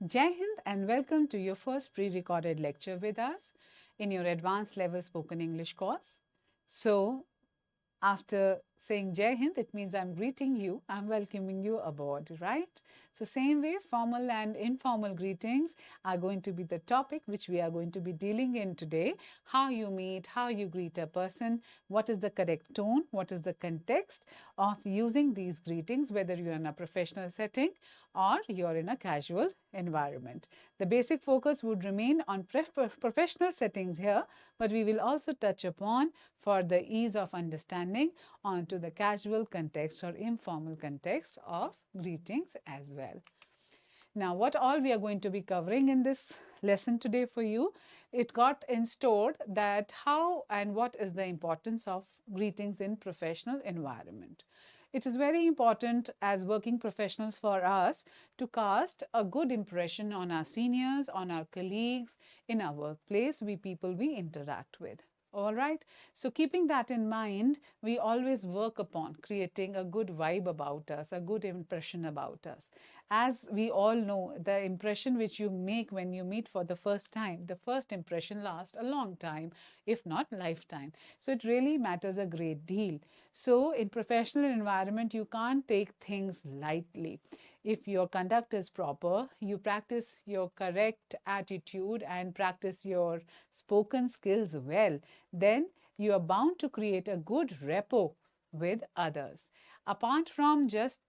Jai Hind and welcome to your first pre-recorded lecture with us in your advanced level spoken English course. So, after saying Jai Hind, it means I'm greeting you, I'm welcoming you aboard, right? So, same way, formal and informal greetings are going to be the topic which we are going to be dealing in today. How you meet, how you greet a person, what is the correct tone, what is the context of using these greetings, whether you're in a professional setting or you're in a casual environment. The basic focus would remain on professional settings here, but we will also touch upon, for the ease of understanding, onto the casual context or informal context of greetings as well. Now, what all we are going to be covering in this lesson today for you, it got installed that how and what is the importance of greetings in professional environment. It is very important as working professionals for us to cast a good impression on our seniors, on our colleagues, in our workplace, we people we interact with. All right. So, keeping that in mind, we always work upon creating a good vibe about us, a good impression about us. As we all know, the impression which you make when you meet for the first time, the first impression lasts a long time, if not lifetime. So, it really matters a great deal. So, in professional environment, you can't take things lightly. If your conduct is proper, you practice your correct attitude and practice your spoken skills well, then you are bound to create a good rapport with others. Apart from just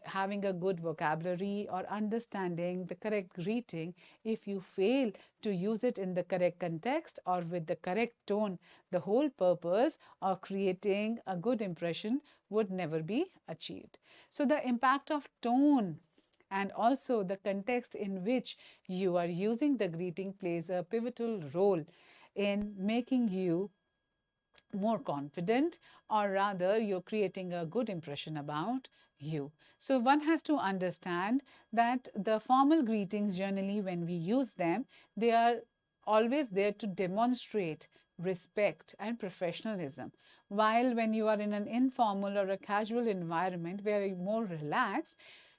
having a good vocabulary or understanding the correct greeting, if you fail to use it in the correct context or with the correct tone, the whole purpose of creating a good impression would never be achieved. So, the impact of tone and also the context in which you are using the greeting plays a pivotal role in making you more confident, or rather you're creating a good impression about you. So one has to understand that the formal greetings, generally when we use them, they are always there to demonstrate respect and professionalism, while when you are in an informal or a casual environment where you're more relaxed,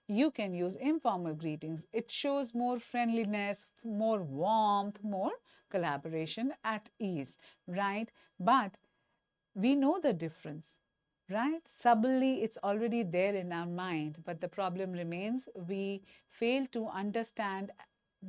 you can use informal greetings. It shows more friendliness, more warmth, more collaboration at ease, right? But we know the difference, right? Subtly, it's already there in our mind, but the problem remains we fail to understand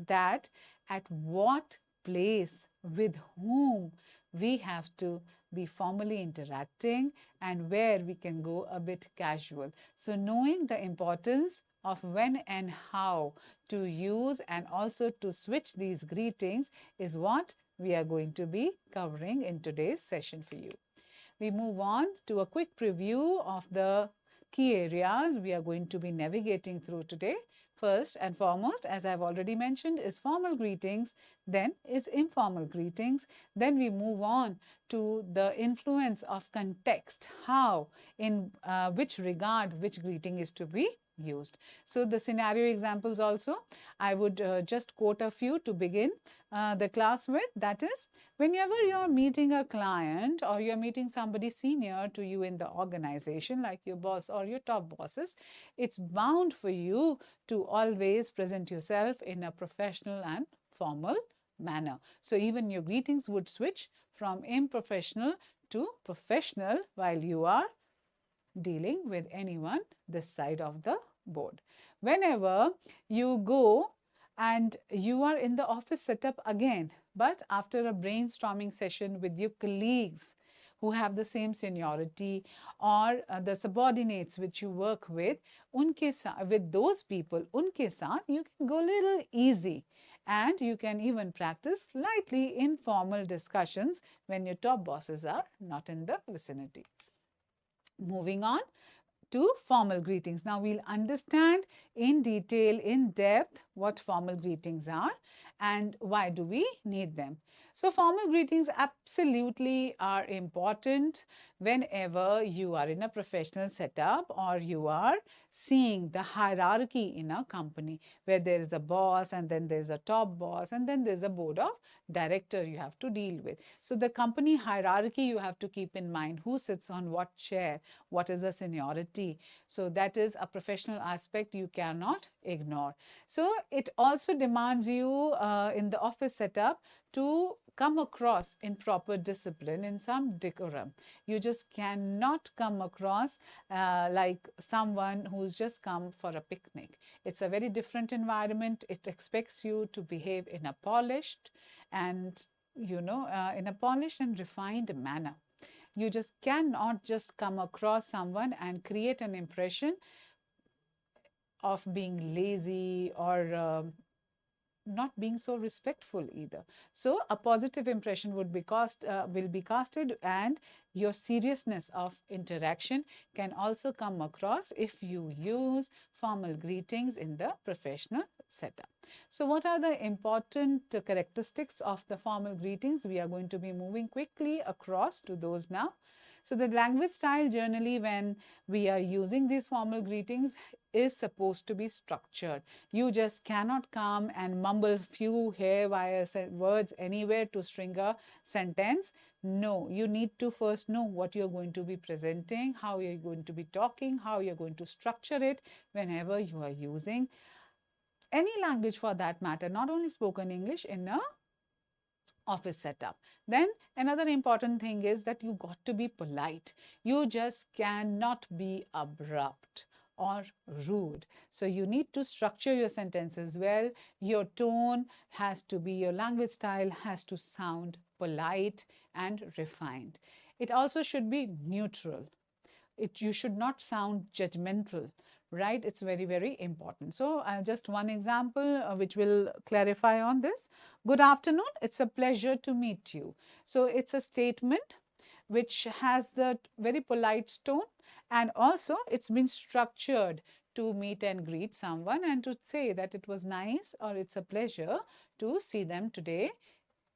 that at what place, with whom we have to be formally interacting and where we can go a bit casual. So, knowing the importance of when and how to use and also to switch these greetings is what we are going to be covering in today's session for you. We move on to a quick preview of the key areas we are going to be navigating through today. First and foremost, as I've already mentioned, is formal greetings, then is informal greetings. Then we move on to the influence of context, how, in which regard, which greeting is to be used. So the scenario examples also, I would just quote a few to begin the class with. That is, whenever you're meeting a client or you're meeting somebody senior to you in the organization, like your boss or your top bosses, it's bound for you to always present yourself in a professional and formal manner. So even your greetings would switch from unprofessional to professional while you are dealing with anyone this side of the board. Whenever you go and you are in the office setup again, but after a brainstorming session with your colleagues who have the same seniority or the subordinates which you work with those people, unke saath, you can go a little easy and you can even practice slightly informal discussions when your top bosses are not in the vicinity. Moving on to formal greetings. Now we'll understand in detail, in depth, what formal greetings are and why do we need them. So formal greetings absolutely are important whenever you are in a professional setup or you are seeing the hierarchy in a company where there is a boss and then there's a top boss and then there's a board of director you have to deal with. So the company hierarchy you have to keep in mind, who sits on what chair, what is the seniority. So that is a professional aspect you cannot ignore. So it also demands you in the office setup to come across in proper discipline, in some decorum. You just cannot come across like someone who's just come for a picnic. It's a very different environment. It expects you to behave in a polished and, in a polished and refined manner. You just cannot just come across someone and create an impression of being lazy or not being so respectful either. So a positive impression will be casted, and your seriousness of interaction can also come across if you use formal greetings in the professional setup. So what are the important characteristics of the formal greetings? We are going to be moving quickly across to those now. So the language style generally when we are using these formal greetings is supposed to be structured. You just cannot come and mumble few hair-wire words anywhere to string a sentence. No, you need to first know what you're going to be presenting, how you're going to be talking, how you're going to structure it whenever you are using any language for that matter, not only spoken English in a office setup. Then another important thing is that you got to be polite. You just cannot be abrupt or rude. So you need to structure your sentences well. Your tone has to be, your language style has to sound polite and refined. It also should be neutral. You should not sound judgmental, right? It's very, very important. So just one example which will clarify on this. Good afternoon. It's a pleasure to meet you. So it's a statement which has the very polite tone, and also it's been structured to meet and greet someone and to say that it was nice or it's a pleasure to see them today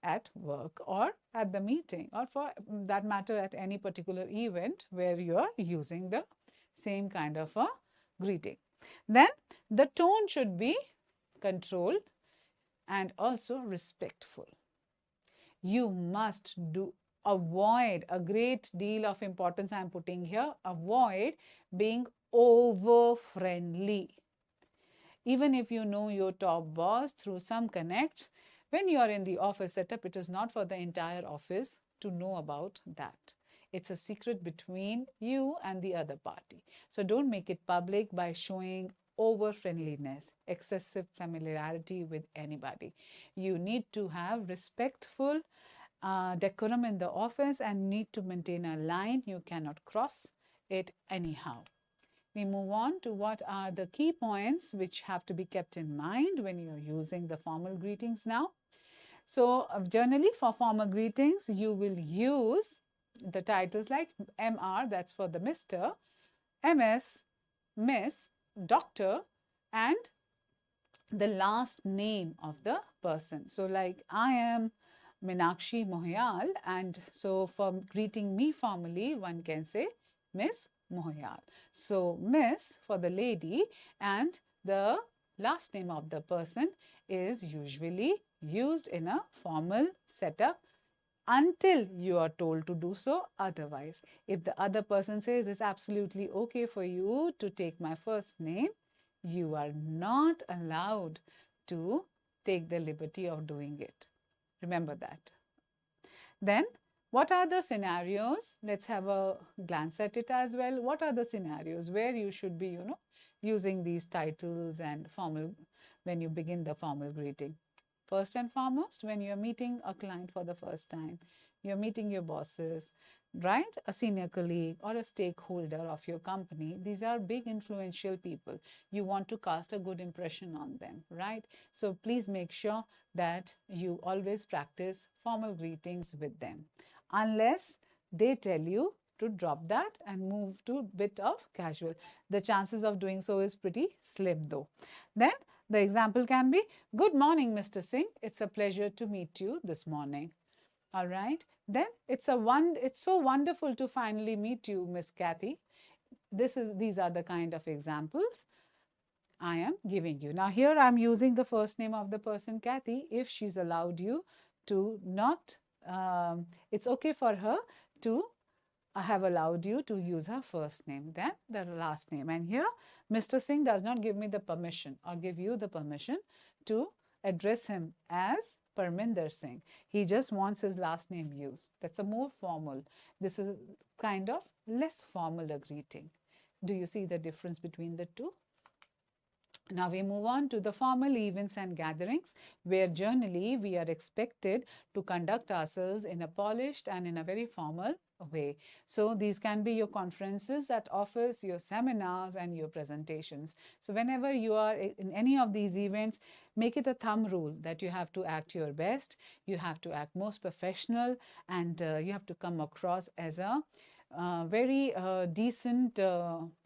at work or at the meeting, or for that matter at any particular event where you are using the same kind of a greeting. Then the tone should be controlled and also respectful. You must avoid, a great deal of importance I am putting here, avoid being over friendly. Even if you know your top boss through some connects, when you are in the office setup, it is not for the entire office to know about that. It's a secret between you and the other party. So don't make it public by showing over friendliness, excessive familiarity with anybody. You need to have respectful decorum in the office and need to maintain a line. You cannot cross it anyhow. We move on to what are the key points which have to be kept in mind when you're using the formal greetings now. So generally for formal greetings, you will use the titles like MR, that's for the Mr., MS, Miss, Doctor, and the last name of the person. So like I am Meenakshi Mohyal, and so for greeting me formally, one can say Miss Mohyal. So Miss for the lady and the last name of the person is usually used in a formal setup until you are told to do so otherwise. If the other person says it's absolutely okay for you to take my first name, you are not allowed to take the liberty of doing it. Remember that. Then what are the scenarios? Let's have a glance at it as well. What are the scenarios where you should be, using these titles and formal when you begin the formal greeting? First and foremost, when you're meeting a client for the first time, you're meeting your bosses, right? A senior colleague or a stakeholder of your company. These are big influential people. You want to cast a good impression on them, right? So please make sure that you always practice formal greetings with them, unless they tell you to drop that and move to a bit of casual. The chances of doing so is pretty slim though. Then the example can be, good morning, Mr. Singh. It's a pleasure to meet you this morning. All right. Then it's so wonderful to finally meet you, Miss Kathy. These are the kind of examples I am giving you. Now here I'm using the first name of the person Kathy. If she's allowed you to not, it's okay for her to have allowed you to use her first name, then the last name. And here Mr. Singh does not give me the permission or give you the permission to address him as Parminder Singh. He just wants his last name used. That's a more formal. This is kind of less formal a greeting. Do you see the difference between the two? Now we move on to the formal events and gatherings, where generally we are expected to conduct ourselves in a polished and in a very formal way. So these can be your conferences at office, your seminars, and your presentations. So whenever you are in any of these events, make it a thumb rule that you have to act your best, you have to act most professional, and you have to come across as a very decent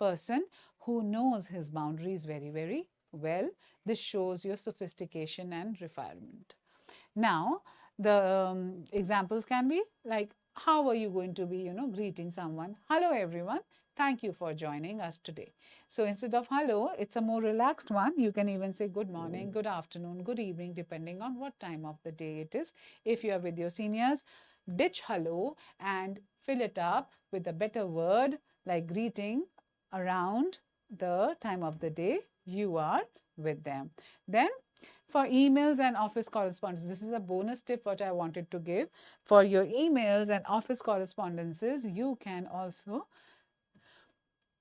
person who knows his boundaries very, very well. This shows your sophistication and refinement. Now, the examples can be like, how are you going to be, greeting someone? Hello, everyone. Thank you for joining us today. So instead of hello, it's a more relaxed one. You can even say good morning, good afternoon, good evening, depending on what time of the day it is. If you are with your seniors, ditch hello and fill it up with a better word like greeting around the time of the day you are with them. Then for emails and office correspondence, this is a bonus tip what I wanted to give. For your emails and office correspondences, you can also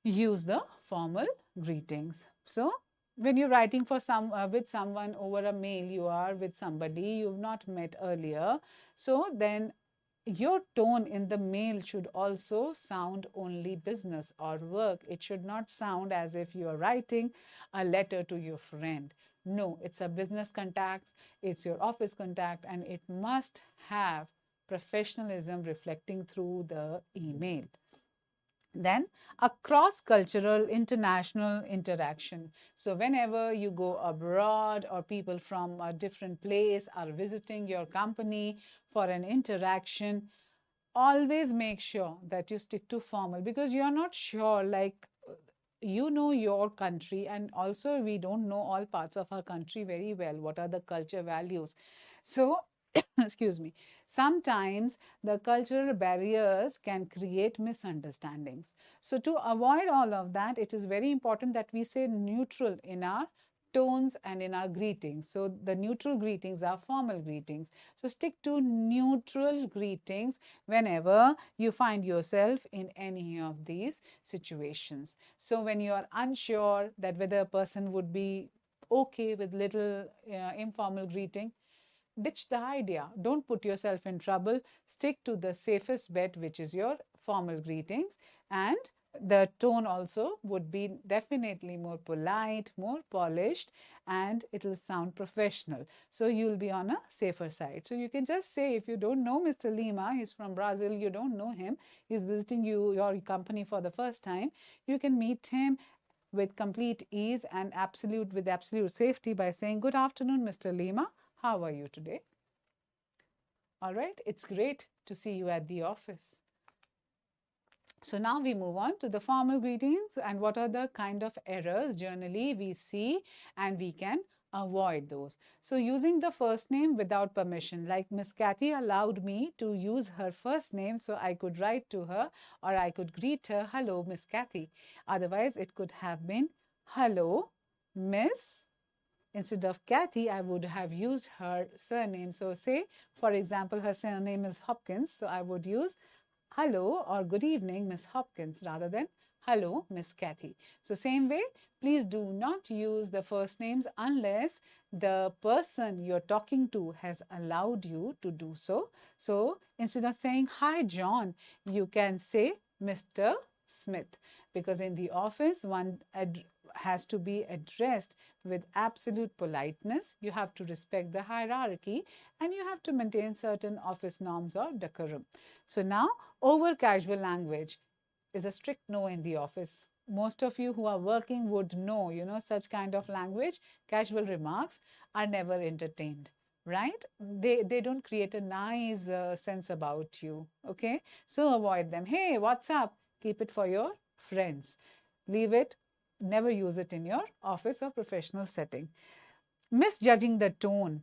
use the formal greetings. So when you're writing for with someone over a mail, you are with somebody you've not met earlier. So then your tone in the mail should also sound only business or work. It should not sound as if you are writing a letter to your friend. No, it's a business contact, it's your office contact, and it must have professionalism reflecting through the email. Then a cross-cultural international interaction. So whenever you go abroad or people from a different place are visiting your company for an interaction, always make sure that you stick to formal, because you're not sure, like, you know your country, and also we don't know all parts of our country very well. What are the culture values? So excuse me, sometimes the cultural barriers can create misunderstandings. So to avoid all of that, it is very important that we say neutral in our tones and in our greetings. So the neutral greetings are formal greetings. So stick to neutral greetings whenever you find yourself in any of these situations. So when you are unsure that whether a person would be okay with little informal greeting, ditch the idea. Don't put yourself in trouble. Stick to the safest bet, which is your formal greetings. And the tone also would be definitely more polite, more polished, and it will sound professional. So you'll be on a safer side. So you can just say, if you don't know Mr. Lima, he's from Brazil, you don't know him, he's visiting your company for the first time, you can meet him with complete ease and with absolute safety by saying, good afternoon, Mr. Lima. How are you today? All right, it's great to see you at the office. So now we move on to the formal greetings and what are the kind of errors generally we see and we can avoid those. So using the first name without permission, like Miss Kathy allowed me to use her first name, so I could write to her or I could greet her, hello, Miss Kathy. Otherwise, it could have been, hello, Miss. Instead of Kathy, I would have used her surname. So say, for example, her surname is Hopkins. So I would use hello or good evening, Miss Hopkins, rather than hello, Miss Kathy. So same way, please do not use the first names unless the person you're talking to has allowed you to do so. So instead of saying, hi, John, you can say Mr. Smith, because in the office, one has to be addressed with absolute politeness. You have to respect the hierarchy and you have to maintain certain office norms or decorum. So now, over casual language is a strict no in the office. Most of you who are working would know, such kind of language. Casual remarks are never entertained, right? They don't create a nice sense about you, okay? So avoid them. Hey, what's up? Keep it for your friends. Leave it. Never use it in your office or professional setting. Misjudging the tone,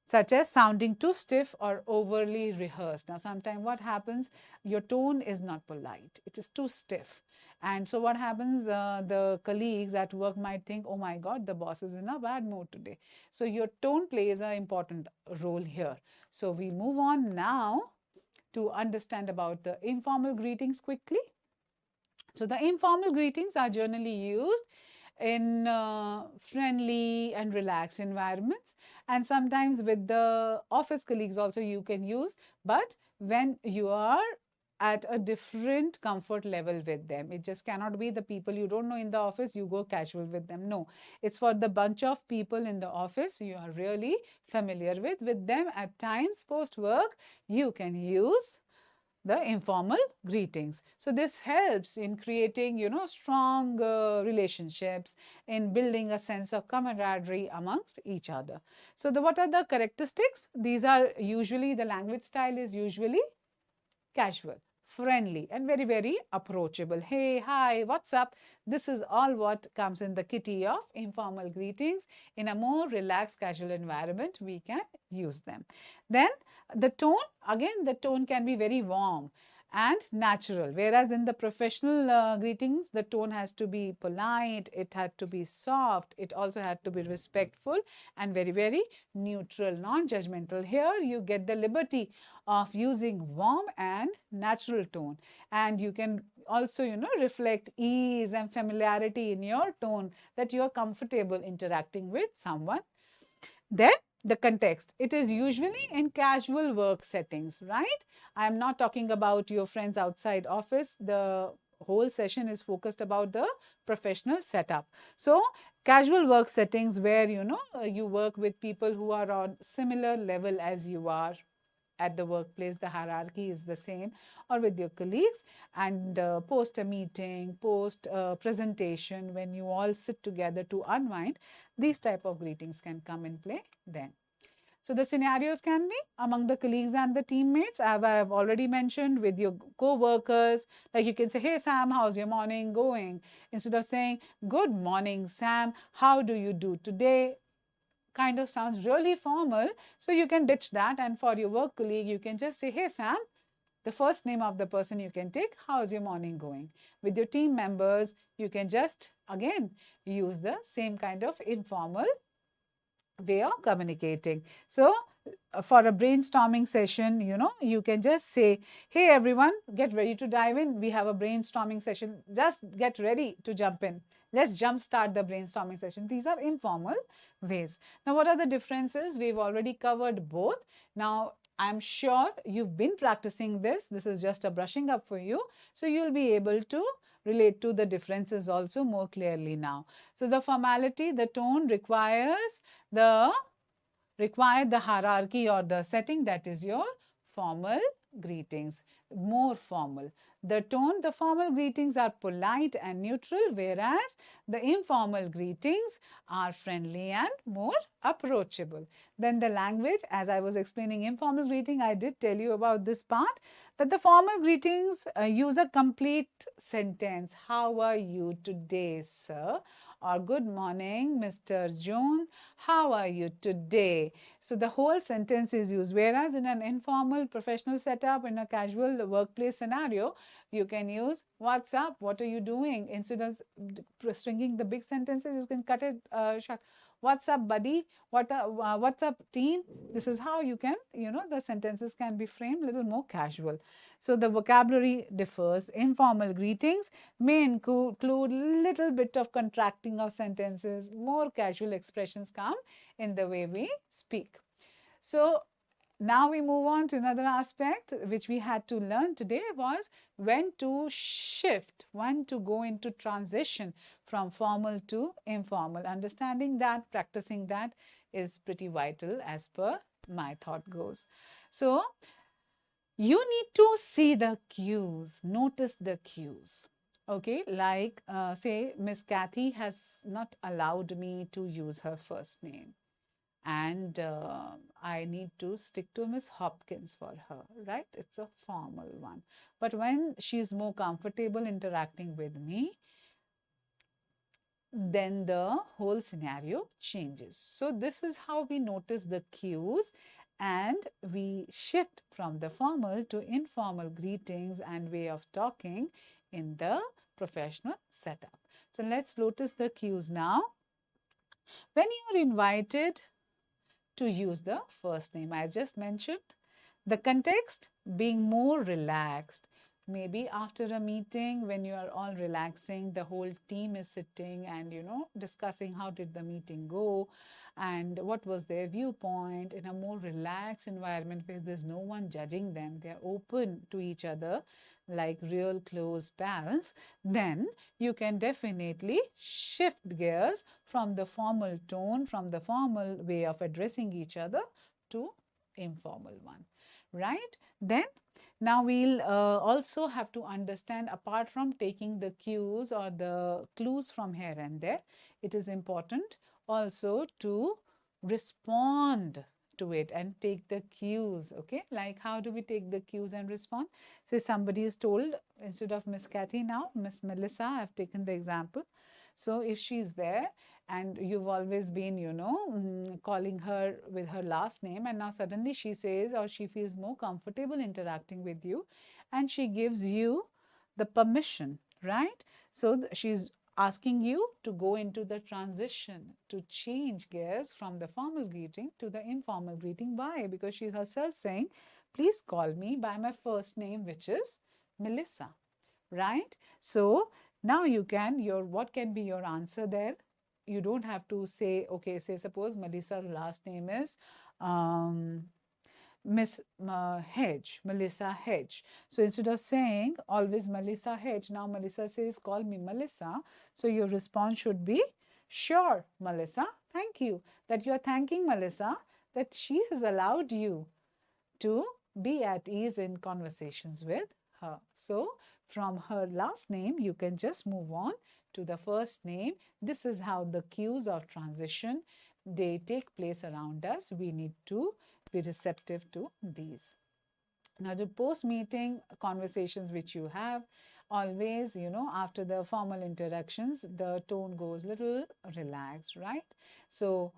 such as sounding too stiff or overly rehearsed. Now, sometimes what happens, your tone is not polite, it is too stiff. And so, what happens, the colleagues at work might think, oh my God, the boss is in a bad mood today. So, your tone plays an important role here. So, we move on now to understand about the informal greetings quickly. So, the informal greetings are generally used in friendly and relaxed environments, and sometimes with the office colleagues also you can use, but when you are at a different comfort level with them, it just cannot be the people you don't know in the office you go casual with them. No, it's for the bunch of people in the office you are really familiar with them. At times post work you can use the informal greetings. So this helps in creating, strong relationships, in building a sense of camaraderie amongst each other. So what are the characteristics? These are usually, the language style is usually casual, friendly, and very, very approachable. Hey, hi, what's up? This is all what comes in the kitty of informal greetings. In a more relaxed, casual environment, we can use them. Then the tone, again, the tone can be very warm and natural, whereas in the professional greetings, the tone has to be polite, it had to be soft, it also had to be respectful and very, very neutral, non-judgmental. Here you get the liberty of using warm and natural tone, and you can also reflect ease and familiarity in your tone, that you are comfortable interacting with someone. Then the context, it is usually in casual work settings, right? I am not talking about your friends outside office. The whole session is focused about the professional setup. So casual work settings where you work with people who are on similar level as you are at the workplace, the hierarchy is the same, or with your colleagues, and post a meeting, post a presentation, when you all sit together to unwind, these type of greetings can come in play then. So the scenarios can be among the colleagues and the teammates. I've already mentioned, with your co-workers, like you can say, hey Sam, how's your morning going? Instead of saying, good morning Sam, how do you do today? Kind of sounds really formal, so you can ditch that, and for your work colleague you can just say, hey Sam, the first name of the person you can take, how's your morning going? With your team members you can just again use the same kind of informal way of communicating. So for a brainstorming session, you can just say, hey everyone, get ready to dive in, we have a brainstorming session, just get ready to jump in, let's jumpstart the brainstorming session. These are informal ways. Now what are the differences? We've already covered both. Now I'm sure you've been practicing this. This is just a brushing up for you, so you'll be able to relate to the differences also more clearly now. So the formality, the tone requires the hierarchy or the setting, that is your formal greetings, more formal. The tone, the formal greetings are polite and neutral, whereas the informal greetings are friendly and more approachable. Then the language, as I was explaining informal greeting, I did tell you about this part, that the formal greetings use a complete sentence. How are you today, sir? Or good morning, Mr. John. How are you today? So the whole sentence is used, whereas in an informal professional setup, in a casual workplace scenario, you can use what's up, what are you doing? Instead of stringing the big sentences, you can cut it short. What's up, buddy? What's up, team? This is how you can, the sentences can be framed a little more casual. So the vocabulary differs. Informal greetings may include little bit of contracting of sentences. More casual expressions come in the way we speak. So now we move on to another aspect which we had to learn today, was when to shift, when to go into transition from formal to informal. Understanding that, practicing that is pretty vital as per my thought goes. So you need to see the cues, notice the cues. Okay, like say Miss Kathy has not allowed me to use her first name, and I need to stick to Miss Hopkins for her, right? It's a formal one. But when she's more comfortable interacting with me, then the whole scenario changes. So this is how we notice the cues and we shift from the formal to informal greetings and way of talking in the professional setup. So let's notice the cues now. When you're invited to use the first name, I just mentioned, the context being more relaxed. Maybe after a meeting, when you are all relaxing, the whole team is sitting and, discussing how did the meeting go and what was their viewpoint in a more relaxed environment where there's no one judging them. They're open to each other like real close pals. Then you can definitely shift gears from the formal tone, from the formal way of addressing each other to informal one, right? Then now we'll also have to understand, apart from taking the cues or the clues from here and there, it is important also to respond to it and take the cues. Okay, like how do we take the cues and respond? Say somebody is told, instead of Miss Kathy, now Miss Melissa, I've taken the example. So if she's there and you've always been, calling her with her last name, and now suddenly she says or she feels more comfortable interacting with you and she gives you the permission, right? So she's asking you to go into the transition, to change gears from the formal greeting to the informal greeting. Why? Because she's herself saying, please call me by my first name, which is Melissa, right? So now you can, what can be your answer there? You don't have to say, okay, say suppose Melissa's last name is Miss Hedge, Melissa Hedge. So instead of saying always Melissa Hedge, now Melissa says, call me Melissa. So your response should be, sure, Melissa, thank you. That you are thanking Melissa that she has allowed you to be at ease in conversations with her. So from her last name, you can just move on to the first name. This is how the cues of transition, they take place around us. We need to be receptive to these. Now, the post-meeting conversations which you have, always, after the formal interactions, the tone goes little relaxed, right? So,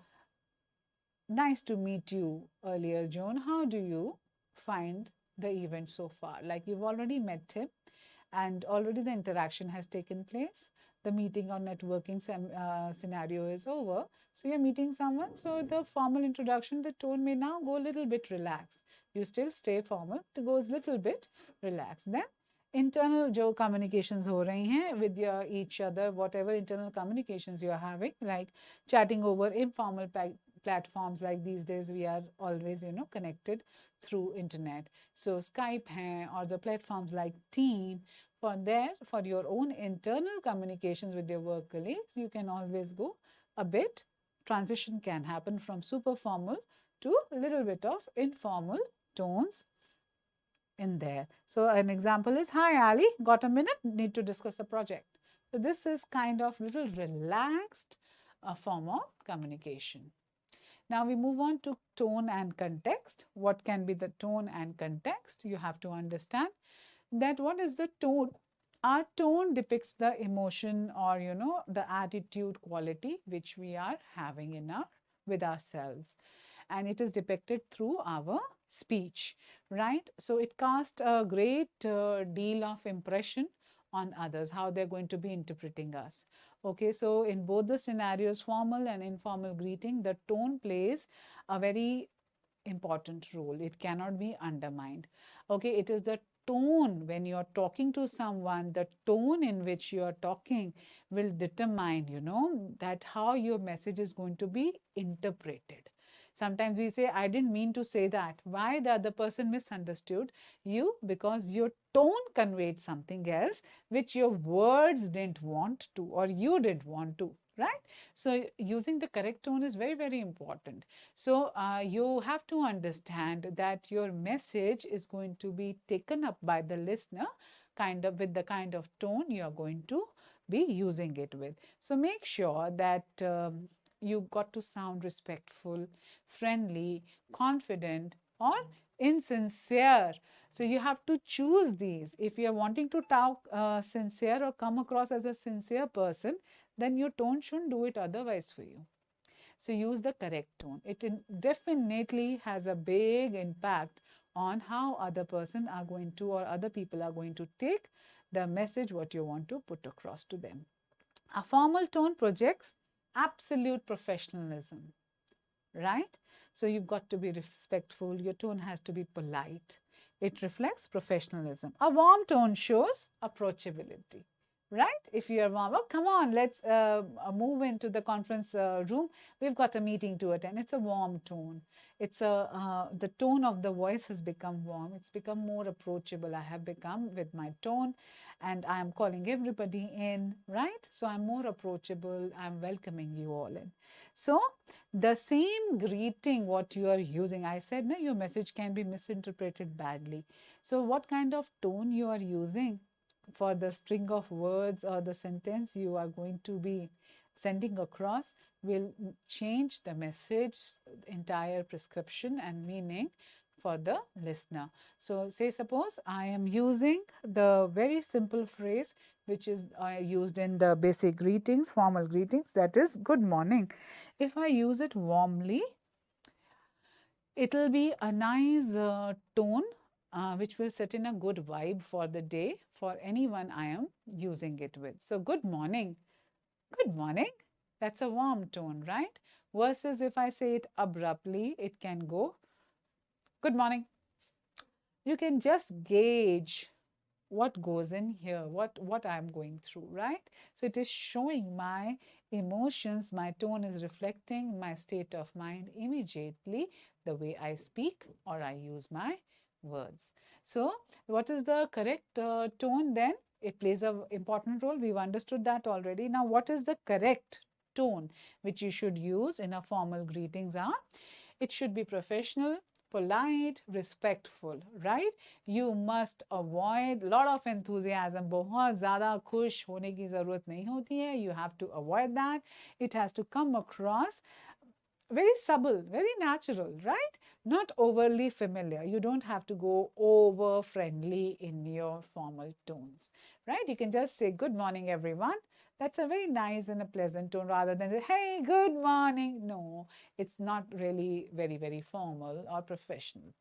nice to meet you earlier, Joan. How do you find the event so far? Like you've already met him and already the interaction has taken place. The meeting or networking scenario is over. So you're meeting someone. So the formal introduction, the tone may now go a little bit relaxed. You still stay formal, it goes a little bit relaxed. Then internal जो communications हो रही हैं with your each other, whatever internal communications you are having, like chatting over informal platforms, like these days we are always connected through internet. So Skype hai, or the platforms like Team, for your own internal communications with your work colleagues, you can always go a bit. Transition can happen from super formal to a little bit of informal tones in there. So an example is, hi Ali, got a minute? Need to discuss a project. So this is kind of little relaxed form of communication. Now we move on to tone and context. What can be the tone and context? You have to understand that what is the tone? Our tone depicts the emotion or the attitude quality which we are having in with ourselves, and it is depicted through our speech, right? So it casts a great deal of impression on others, how they're going to be interpreting us. Okay, so in both the scenarios, formal and informal greeting, the tone plays a very important role. It cannot be undermined. Okay, it is the tone when you're talking to someone, the tone in which you are talking will determine, that how your message is going to be interpreted. Sometimes we say, I didn't mean to say that. Why? The other person misunderstood you because your tone conveyed something else which your words didn't want to, or you didn't want to, right? So using the correct tone is very, very important. So you have to understand that your message is going to be taken up by the listener with the kind of tone you are going to be using it with. So make sure that you got to sound respectful, friendly, confident, or insincere. So you have to choose these. If you are wanting to talk sincere or come across as a sincere person, then your tone shouldn't do it otherwise for you. So use the correct tone. It definitely has a big impact on how other person are going to, or other people are going to take the message what you want to put across to them. A formal tone projects absolute professionalism, right? So you've got to be respectful. Your tone has to be polite. It reflects professionalism. A warm tone shows approachability, right? If you are warm, oh, come on, let's move into the conference room. We've got a meeting to attend. It's a warm tone. It's the tone of the voice has become warm. It's become more approachable. I have become with my tone, and I am calling everybody in, right? So I'm more approachable. I'm welcoming you all in. So the same greeting what you are using, I said, no, your message can be misinterpreted badly. So what kind of tone you are using for the string of words or the sentence you are going to be sending across will change the message, entire prescription and meaning for the listener. So say suppose I am using the very simple phrase which is used in the basic greetings, formal greetings, that is good morning. If I use it warmly, it'll be a nice tone which will set in a good vibe for the day for anyone I am using it with. So good morning. Good morning. That's a warm tone, right? Versus if I say it abruptly, it can go good morning. You can just gauge what goes in here, what I'm going through, right? So it is showing my emotions, my tone is reflecting my state of mind immediately, the way I speak or I use my words. So what is the correct tone then? It plays an important role. We've understood that already. Now what is the correct tone which you should use in a formal greetings are? It should be professional, polite, respectful, right? You must avoid lot of enthusiasm. बहुत ज़्यादा खुश होने की ज़रूरत नहीं होती है. You have to avoid that. It has to come across very subtle, very natural, right? Not overly familiar. You don't have to go over friendly in your formal tones, right? You can just say good morning everyone. That's a very nice and a pleasant tone rather than say, hey, good morning. No, it's not really very formal or professional.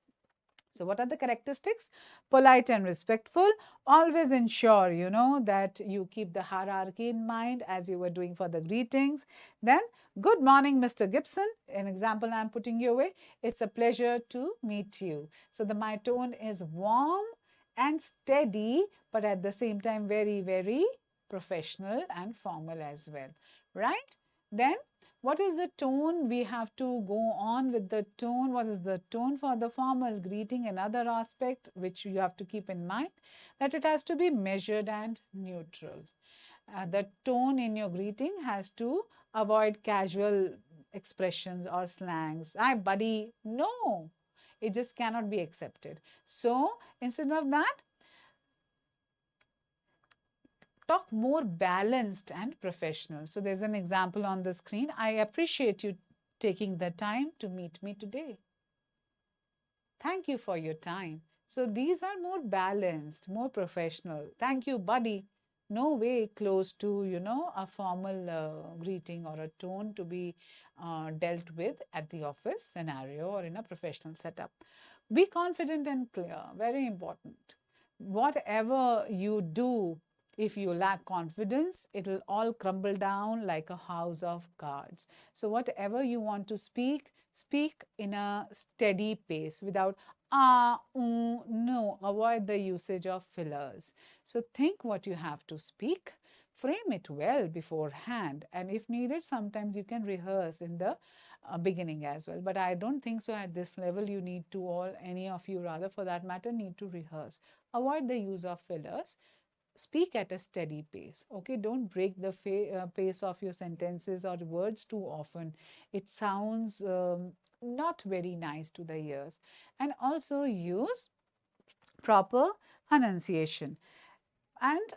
So what are the characteristics? Polite and respectful. Always ensure, that you keep the hierarchy in mind as you were doing for the greetings. Then, good morning, Mr. Gibson. An example I'm putting your way. It's a pleasure to meet you. So my tone is warm and steady, but at the same time very professional and formal as well, right? Then what is the tone? We have to go on with the tone. What is the tone for the formal greeting? Another aspect which you have to keep in mind, that it has to be measured and neutral. The tone in your greeting has to avoid casual expressions or slangs. Hi, buddy. No, it just cannot be accepted. So instead of that, talk more balanced and professional. So there's an example on the screen. I appreciate you taking the time to meet me today. Thank you for your time. So these are more balanced, more professional. Thank you, buddy. No way close to, a formal greeting or a tone to be dealt with at the office scenario or in a professional setup. Be confident and clear. Very important. Whatever you do, if you lack confidence, it will all crumble down like a house of cards. So whatever you want to speak, speak in a steady pace without no. Avoid the usage of fillers. So think what you have to speak, frame it well beforehand, and if needed, sometimes you can rehearse in the beginning as well. But I don't think so at this level you need to, or any of you rather for that matter, need to rehearse. Avoid the use of fillers. Speak at a steady pace. Okay, don't break the pace of your sentences or words too often. It sounds not very nice to the ears. And also use proper enunciation. And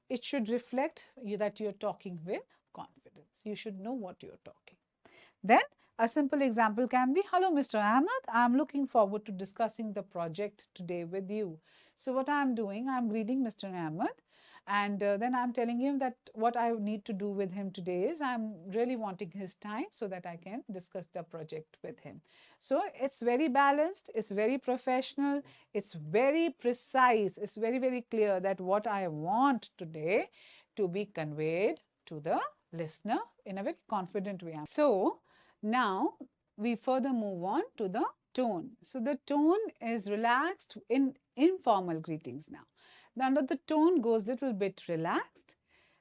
it should reflect that you're talking with confidence. You should know what you're talking. Then a simple example can be, hello, Mr. Ahmed. I'm looking forward to discussing the project today with you. So what I'm doing, I'm greeting Mr. Ahmed And then I'm telling him that what I need to do with him today is I'm really wanting his time so that I can discuss the project with him. So it's very balanced, it's very professional, it's very precise, it's very, very clear that what I want today to be conveyed to the listener in a very confident way. So now we further move on to the tone. So the tone is relaxed in informal greetings now. Now the tone goes little bit relaxed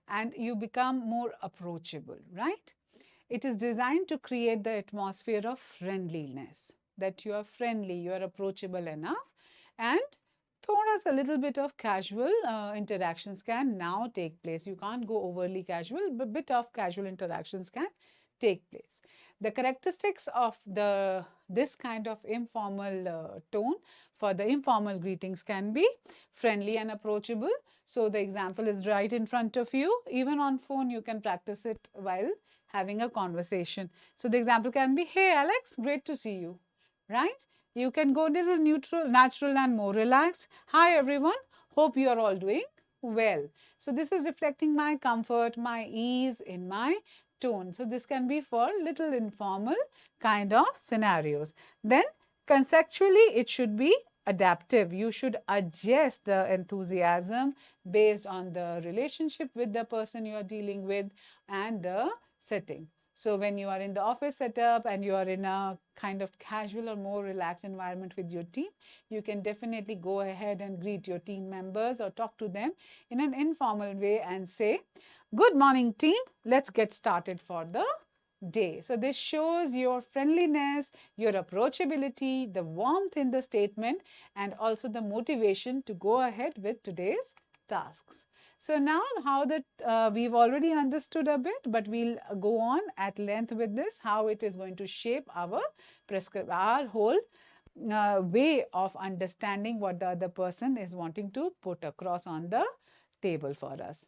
and you become more approachable, right? It is designed to create the atmosphere of friendliness, that you are friendly, you are approachable enough, and thoda a little bit of casual interactions can now take place. You can't go overly casual, but a bit of casual interactions can take place. The characteristics of this kind of informal tone for the informal greetings can be friendly and approachable. So the example is right in front of you. Even on phone, you can practice it while having a conversation. So the example can be, hey Alex, great to see you, right? You can go a little neutral, natural and more relaxed. Hi everyone, hope you are all doing well. So this is reflecting my comfort, my ease in my tone. So this can be for little informal kind of scenarios. Then conceptually, it should be adaptive. You should adjust the enthusiasm based on the relationship with the person you are dealing with and the setting. So when you are in the office setup and you are in a kind of casual or more relaxed environment with your team, you can definitely go ahead and greet your team members or talk to them in an informal way and say, good morning team, let's get started for the day. So this shows your friendliness, your approachability, the warmth in the statement, and also the motivation to go ahead with today's tasks. So now how that we've already understood a bit, but we'll go on at length with this, how it is going to shape our whole way of understanding what the other person is wanting to put across on the table for us.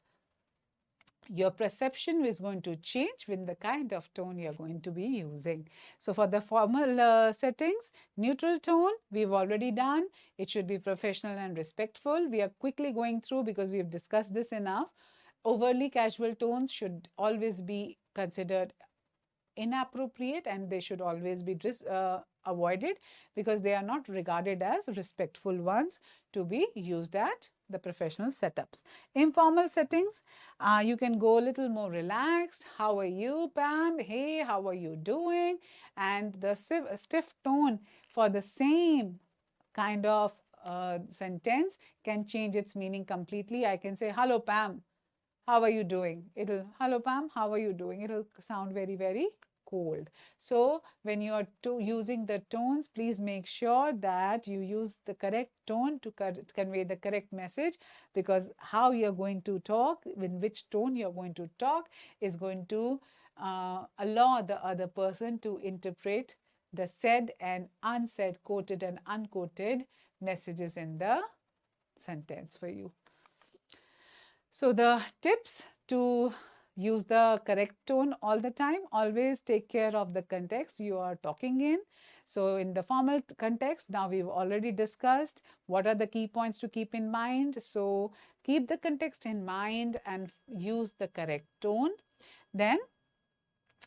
Your perception is going to change with the kind of tone you're going to be using. So for the formal settings, neutral tone, we've already done. It should be professional and respectful. We are quickly going through because we've discussed this enough. Overly casual tones should always be considered inappropriate and they should always be avoided because they are not regarded as respectful ones to be used at the professional setups. Informal settings, you can go a little more relaxed. How are you, Pam? Hey, how are you doing? And the stiff tone for the same kind of sentence can change its meaning completely. I can say, hello, Pam. How are you doing? It'll, hello, Pam. How are you doing? It'll sound very, very cold. So when you are using the tones, please make sure that you use the correct tone to convey the correct message, because how you're going to talk, in which tone you're going to talk, is going to allow the other person to interpret the said and unsaid, quoted and unquoted messages in the sentence for you. So the tips to use the correct tone all the time, always take care of the context you are talking in. So in the formal context, now we've already discussed what are the key points to keep in mind. So keep the context in mind and use the correct tone. Then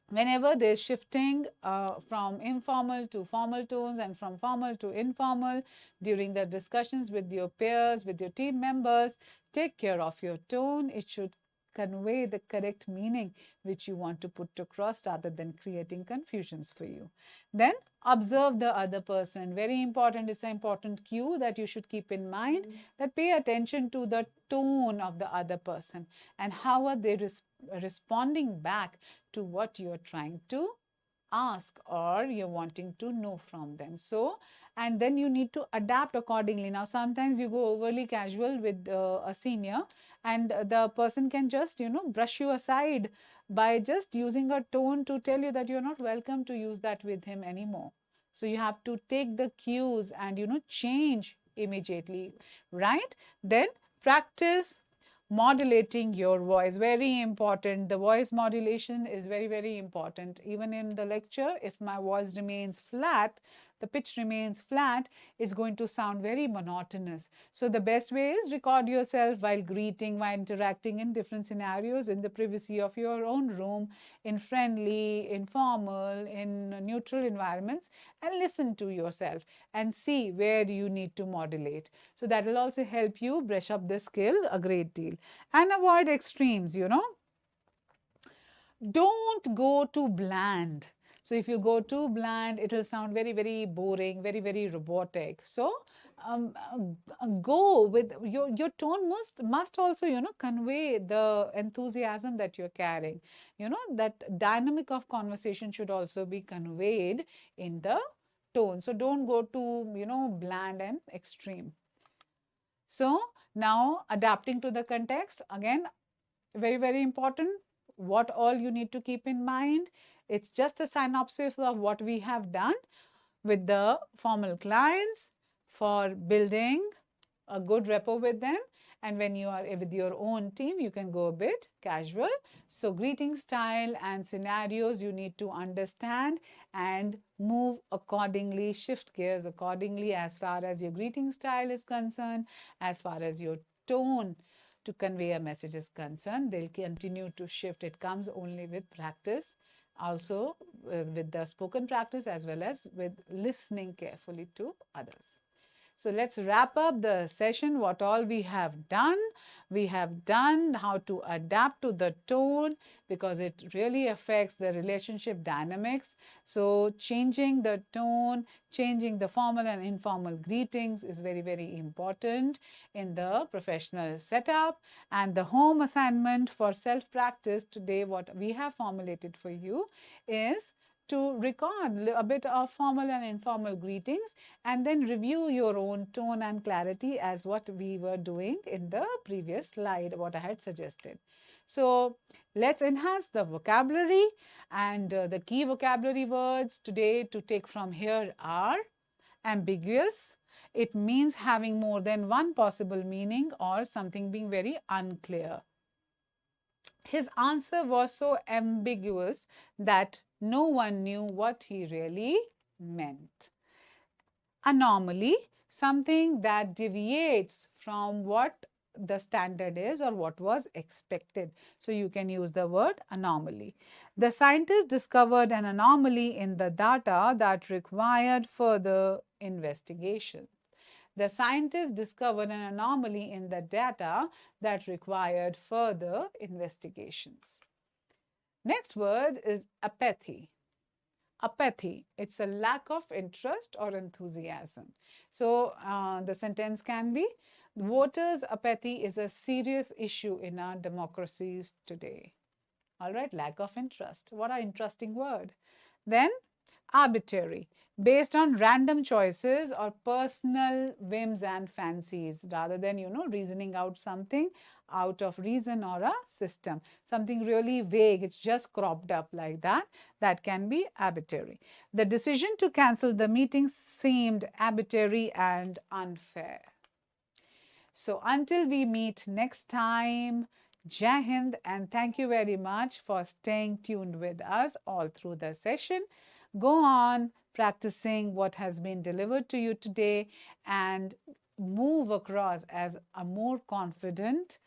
whenever there's shifting from informal to formal tones and from formal to informal during the discussions with your peers, with your team members, take care of your tone. It should convey the correct meaning which you want to put across rather than creating confusions for you. Then observe the other person. Very important. It's an important cue that you should keep in mind, that pay attention to the tone of the other person and how are they responding back to what you're trying to ask or you're wanting to know from them. So, and then you need to adapt accordingly. Now, sometimes you go overly casual with a senior and the person can just, brush you aside by just using a tone to tell you that you're not welcome to use that with him anymore. So you have to take the cues and, change immediately, right? Then practice modulating your voice. Very important. The voice modulation is very, very important. Even in the lecture, if my voice remains flat, the pitch remains flat, it's going to sound very monotonous. So the best way is record yourself while greeting, while interacting in different scenarios in the privacy of your own room, in friendly, informal, in neutral environments, and listen to yourself and see where you need to modulate. So that will also help you brush up this skill a great deal. And avoid extremes, Don't go too bland. So if you go too bland, it will sound very, very boring, very, very robotic. So go with your tone must also convey the enthusiasm that you're carrying. That dynamic of conversation should also be conveyed in the tone. So don't go too bland and extreme. So now adapting to the context, again, very, very important. What all you need to keep in mind. It's just a synopsis of what we have done with the formal clients for building a good rapport with them. And when you are with your own team, you can go a bit casual. So greeting style and scenarios you need to understand and move accordingly, shift gears accordingly as far as your greeting style is concerned, as far as your tone to convey a message is concerned. They'll continue to shift. It comes only with practice, also with the spoken practice as well as with listening carefully to others. So let's wrap up the session. What all we have done. We have done how to adapt to the tone because it really affects the relationship dynamics. So changing the tone, changing the formal and informal greetings is very, very important in the professional setup. And the home assignment for self-practice today, what we have formulated for you is to record a bit of formal and informal greetings and then review your own tone and clarity as what we were doing in the previous slide, what I had suggested. So let's enhance the vocabulary, and the key vocabulary words today to take from here are ambiguous. It means having more than one possible meaning or something being very unclear. His answer was so ambiguous that no one knew what he really meant. Anomaly, something that deviates from what the standard is or what was expected. So you can use the word anomaly. The scientists discovered an anomaly in the data that required further investigation. The scientists discovered an anomaly in the data that required further investigations. Next word is apathy. Apathy, it's a lack of interest or enthusiasm. So the sentence can be, voters' apathy is a serious issue in our democracies today. All right, lack of interest. What an interesting word. Then arbitrary, based on random choices or personal whims and fancies, rather than reasoning out something out of reason or a system, something really vague, it's just cropped up like that. That can be arbitrary. The decision to cancel the meeting seemed arbitrary and unfair. So until we meet next time, Jai Hind, and thank you very much for staying tuned with us all through the session. Go on practicing what has been delivered to you today and move across as a more confident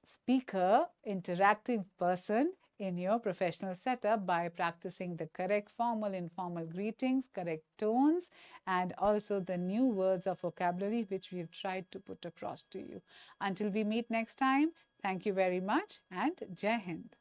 speaker, interactive person in your professional setup by practicing the correct formal, informal greetings, correct tones, and also the new words of vocabulary which we've tried to put across to you. Until we meet next time, thank you very much and Jai Hind.